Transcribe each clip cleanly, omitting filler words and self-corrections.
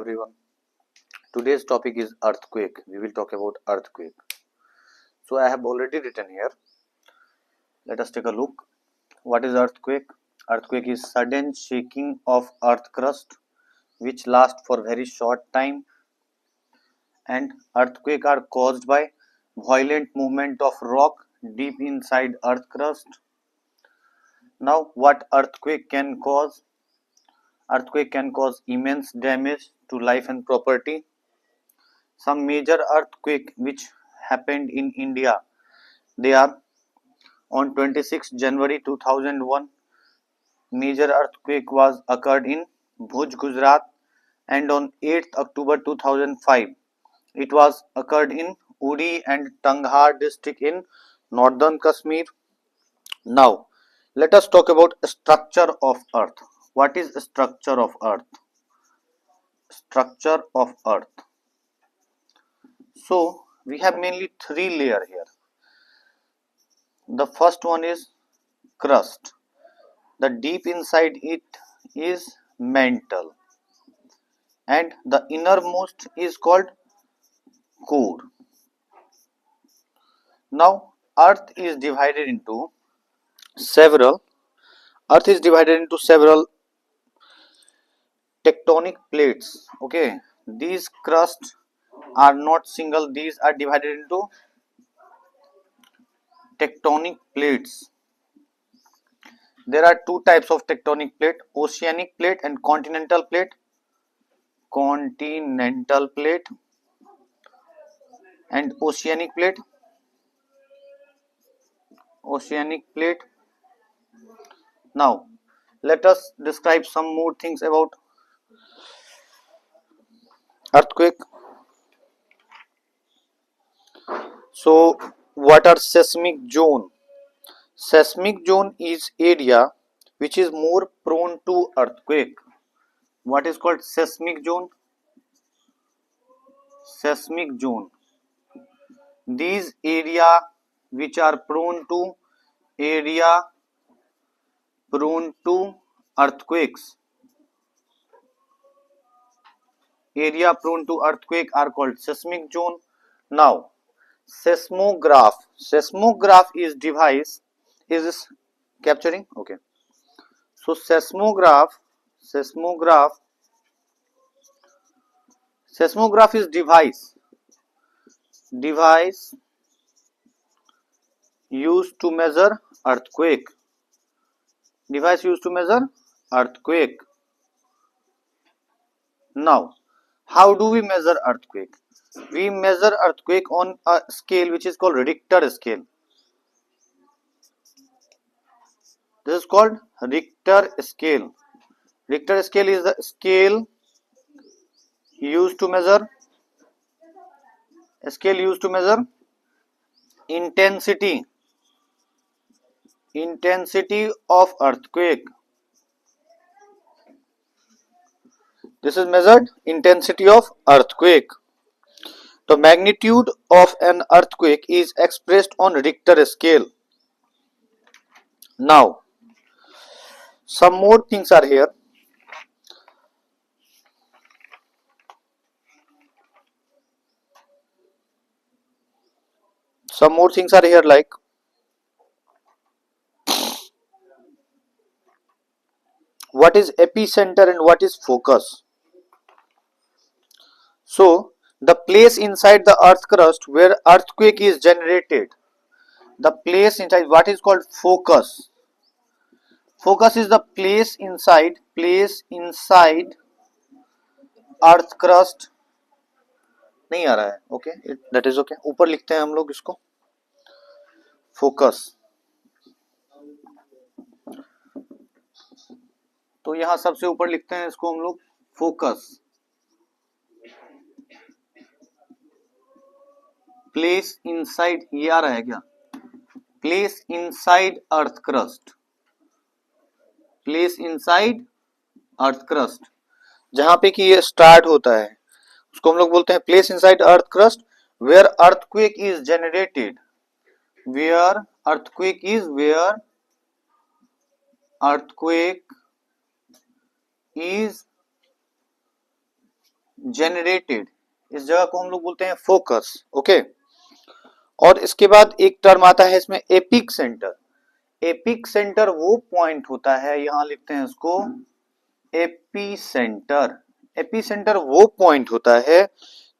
everyone. Today's topic is earthquake. We will talk about earthquake. So I have already written here. Let us take a look. What is earthquake? Earthquake is sudden shaking of earth crust which lasts for very short time, and earthquake are caused by violent movement of rock deep inside earth crust. Now what earthquake can cause? Earthquake can cause immense damage to life and property. Some major earthquake which happened in India, they are on 26 January 2001. Major earthquake was occurred in Bhuj, Gujarat, and on 8th October 2005 it was occurred in Uri and Tanghar district in northern Kashmir. Now let us talk about structure of earth. What is structure of earth? Structure of earth. So we have mainly three layers here. The first one is crust. The deep inside it is mantle, and the innermost is called core. Now earth is divided into several tectonic plates. Okay, these crusts are not single, these are divided into tectonic plates. There are two types of tectonic plate: oceanic plate and continental plate. Continental plate and oceanic plate. Now let us describe some more things about earthquake. So what are seismic zone? Seismic zone is area which is more prone to earthquake. What is called seismic zone? Seismic zone. These area which are prone to earthquakes. Area prone to earthquake are called seismic zone. Now seismograph. Seismograph is device. Is this capturing? Okay. So seismograph is device used to measure earthquake. Now how do we measure earthquake? We measure earthquake on a scale which is called Richter scale. This is called Richter scale. Richter scale is the scale used to measure intensity of earthquake. This is measured intensity of earthquake. The magnitude of an earthquake is expressed on Richter scale. Now some more things are here. Like what is epicenter and what is focus. So the place inside the earth crust where earthquake is generated, the place inside, what is called focus. Focus is the place inside earth crust. नहीं आ रहा है. Okay, that is okay. ऊपर लिखते हैं हम लोग इसको focus. तो यहां सबसे ऊपर लिखते हैं इसको हम लोग फोकस. प्लेस इनसाइड, ये आ रहा है क्या? Place inside earth crust. Place inside earth crust, जहां पे कि ये स्टार्ट होता है उसको हम लोग बोलते हैं place inside earth crust where earthquake is generated. Where earthquake is generated, इस जगह को हम लोग बोलते हैं फोकस। ओके, और इसके बाद एक टर्म आता है इसमें एपिक सेंटर। एपिक सेंटर वो पॉइंट होता है, यहां लिखते हैं इसको एपी सेंटर। एपी सेंटर वो पॉइंट होता है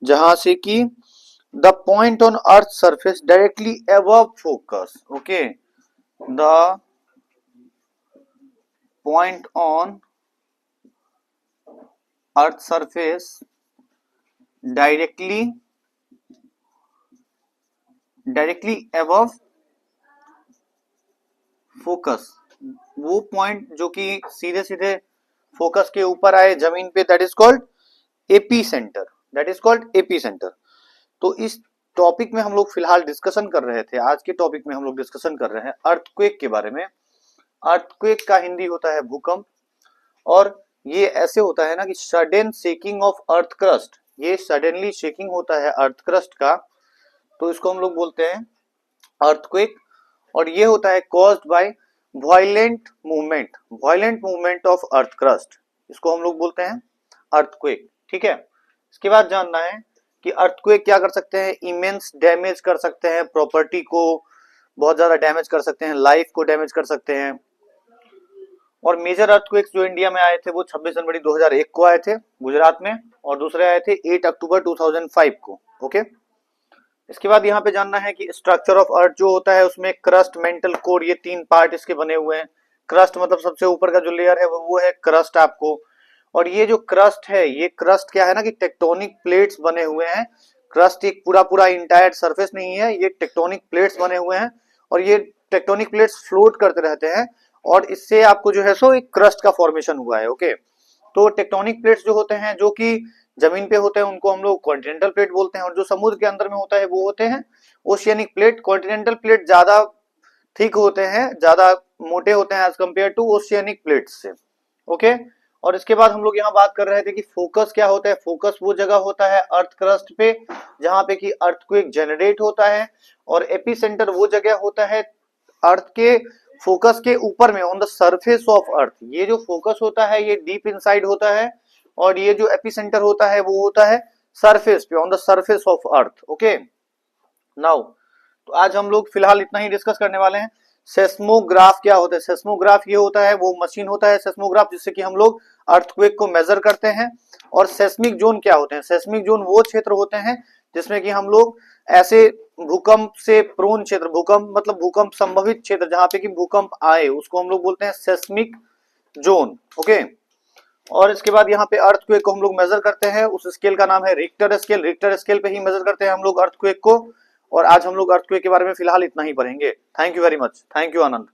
जहां से कि the point on earth surface directly above focus. Okay, the point on earth surface directly above focus, वो पॉइंट जो कि सीधे सीधे फोकस के ऊपर आए जमीन पे, that is called AP centre. That is called AP centre. तो इस टॉपिक में हम लोग फिलहाल डिस्कशन कर रहे थे, आज के टॉपिक में हम लोग डिस्कशन कर रहे हैं अर्थक्वेक के बारे में। अर्थक्वेक का हिंदी होता है भूकंप, और ये ऐसे होता है ना कि sudden shaking of earth crust, ये सडनली शेकिंग होता है अर्थ क्रस्ट का, तो इसको हम लोग बोलते हैं अर्थक्वेक। और ये होता है caused by violent movement of earth crust, इसको हम लोग बोलते हैं अर्थक्वेक। ठीक है, इसके बाद जानना है कि अर्थक्वेक क्या कर सकते हैं, इमेंस डैमेज कर सकते हैं, प्रॉपर्टी को बहुत ज्यादा डैमेज कर सकते हैं, लाइफ को डैमेज कर सकते हैं। और मेजर अर्थक्वेक्स जो इंडिया में आए थे वो 26 जनवरी 2001 को आए थे गुजरात में, और दूसरे आए थे 8 अक्टूबर 2005 को। ओके, इसके बाद यहाँ पे जानना है कि स्ट्रक्चर ऑफ अर्थ जो होता है उसमें क्रस्ट, मेंटल, कोर, ये तीन पार्ट इसके बने हुए हैं। क्रस्ट मतलब सबसे ऊपर का जो लेयर है वो है क्रस्ट आपको, और ये जो क्रस्ट है, ये क्रस्ट क्या है ना कि टेक्टोनिक प्लेट्स बने हुए हैं। क्रस्ट एक पूरा पूरा इंटायर सरफेस नहीं है, ये टेक्टोनिक प्लेट्स बने हुए हैं, और ये टेक्टोनिक प्लेट्स फ्लोट करते रहते हैं, और इससे आपको जो है सो एक क्रस्ट का फॉर्मेशन हुआ है। ओके, तो टेक्टोनिक प्लेट्स जो होते हैं जो कि जमीन पे होते हैं उनको हम लोग कॉन्टिनेंटल प्लेट बोलते हैं, और जो समुद्र के अंदर में होता है वो होते हैं ओशियनिक प्लेट। कॉन्टिनेंटल प्लेट ज्यादा थिक होते हैं, ज्यादा मोटे होते हैं as compare to oceanic plates से। ओके, और इसके बाद हम लोग यहाँ बात कर रहे थे कि फोकस क्या होता है। फोकस वो जगह होता है अर्थ क्रस्ट पे जहां पे कि अर्थक्वेक जनरेट होता है, और एपिसेंटर वो जगह होता है अर्थ के फोकस के ऊपर में, on the surface of earth. ये जो फोकस होता है ये डीप इनसाइड होता है, और ये जो एपिसेंटर होता है वो होता है सरफेस पे, on the surface of earth. Okay, now तो आज हम लोग फिलहाल इतना ही डिस्कस करने वाले हैं। सेस्मोग्राफ क्या होता है, सेस्मोग्राफ ये होता है वो मशीन होता है सेस्मोग्राफ जिससे कि हम लोग अर्थक्वेक को मेजर करते हैं। और सेस्मिक जोन क्या होते हैं, सेस्मिक जोन वो क्षेत्र होते हैं जिसमें कि हम लोग ऐसे भूकंप से प्रोन क्षेत्र, भूकंप मतलब भूकंप संभवित क्षेत्र जहां पे कि भूकंप आए उसको हम लोग बोलते हैं सेस्मिक जोन। ओके, और इसके बाद यहाँ पे अर्थक्वेक को हम लोग मेजर करते हैं, उस स्केल का नाम है रिक्टर स्केल। रिक्टर स्केल पे ही मेजर करते हैं हम लोग अर्थक्वेक को। और आज हम लोग अर्थक्वेक के बारे में फिलहाल इतना ही पढ़ेंगे। Thank you very much, thank you Anand.